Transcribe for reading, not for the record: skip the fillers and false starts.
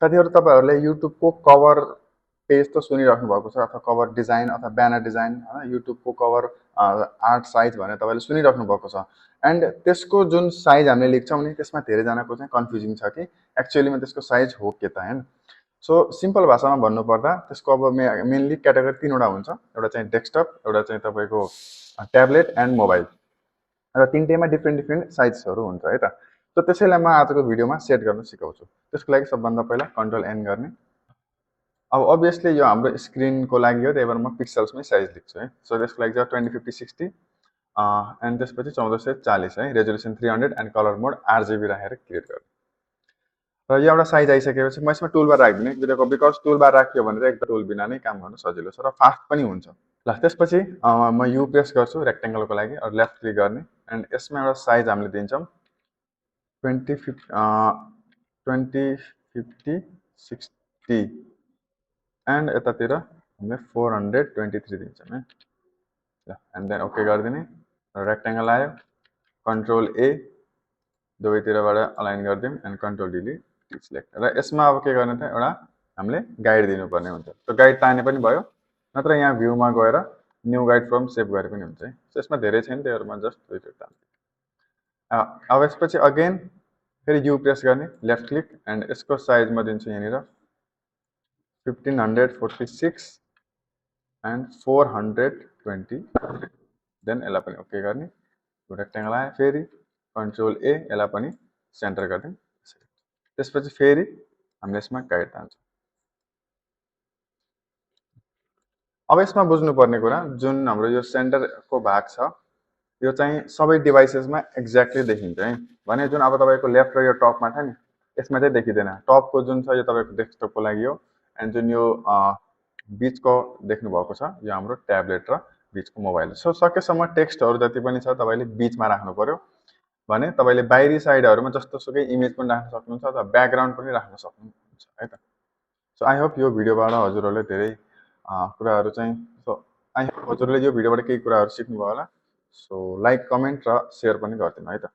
साथीहरु तपाईहरुले YouTube को कभर पेज त सुनिराख्नु भएको छ अथवा कभर डिजाइन अथवा ब्यानर डिजाइन हैन YouTube को कभर आर्ट साइज भनेर तपाईले सुनिराख्नु भएको छ एन्ड त्यसको जुन साइज हामीले लेख्छौं नि त्यसमा धेरै जनाको चाहिँ कन्फ्युजिङ छ कि एक्चुअली मा त्यसको साइज हो के त हैन सो सिम्पल भाषामा भन्नु पर्दा त्यसको अब मेनली क्याटेगोरी तीनवटा हुन्छ एउटा चाहिँ डेस्कटप एउटा चाहिँ तपाईको ट्याब्लेट एन्ड मोबाइल र तीनटैमा डिफ्रेन्ट साइजहरु हुन्छ है त सो त्यसैलाई म आजको भिडियोमा सेट गर्न सिकाउँछु त्यसको लागि सबभन्दा पहिला कन्ट्रोल एन गर्ने अब अभियसली यो हाम्रो स्क्रिनको लागि हो त्यही भएर म पिक्सल्समै साइज लेख्छु है सो त्यसको लागि चाहिँ 2050 60 एन्ड त्यसपछि 1440 है resolution 300 and colour mode RGB राखेर क्रिएट गर्ने र यो एउटा साइज आइसकेपछि म यसमा टुलबार राख्दिने बिकज टुलबार राखियो भने एकदम टुल बिना नै काम गर्न सजिलो छ र फास्ट पनि हुन्छ ल त्यसपछि म यु प्रेस गर्छु रेक्टेंगलको लागि र लेफ्ट क्लिक गर्ने एन्ड यसमा एउटा साइज हामीले दिन्छौं 20 50 60 एन्ड यतातिर हामीले 423 दिन्छौं है ल एन्ड देन ओके गर्दिने रेक्टेंगल आयो कन्ट्रोल ए दुवैतिरबाट अलाइन गर्दियौं एन्ड कन्ट्रोल डिलिट सिलेक्ट र यसमा अब के गर्ने त एउटा हामीले गाइड दिनुपर्ने हुन्छ त्यो गाइड ताने पनि भयो नत्र यहाँ भ्यूमा गएर न्यू गाइड फ्रम सेभ गरे पनि हुन्छ है यसमा धेरै छैन त्यसहरुमा जस्ट दुईटा तान्छु अब यसपछि अगेन फेरि यु प्रेस गर्ने लेफ्ट क्लिक एन्ड यसको साइज म दिन्छु यहाँनिर 1546 एन्ड 420 देन यसलाई पनि ओके गर्ने रेक्टेंगल आयो फेरि कन्ट्रोल ए यसलाई पनि सेन्टर गर्दियौं त्यसपछि फेरि हामीले यसमा गाइड तान्छौं अब यसमा बुझ्नुपर्ने कुरा जुन हाम्रो यो सेन्टरको भाग छ यो चाहिँ सबै डिभाइसेसमा एक्ज्याक्टली देखिन्छ है भने जुन अब तपाईको लेफ्ट र यो टपमा छ नि यसमा चाहिँ देखिदैन टपको जुन छ यो तपाईको डेस्कटपको लागि हो एन्ड जुन यो बीचको देख्नु भएको छ यो हाम्रो ट्याब्लेट र बीचको मोबाइल सो सकेसम्म टेक्स्टहरु जति पनि छ तपाईले बीचमा राख्नु पर्यो भने तपाईले बाहिरी साइडहरुमा जस्तो सुकै इमेज पनि राख्न सक्नुहुन्छ अथवा ब्याकग्राउन्ड पनि राख्न सक्नुहुन्छ है त सो आई होप यो भिडियोबाट हजुरहरुले धेरै कुराहरु चाहिँ सो आई होप हजुरले यो भिडियोबाट केही कुराहरु सिक्नु भयो होला सो लाइक कमेन्ट र शेयर पनि गर्दिनु है त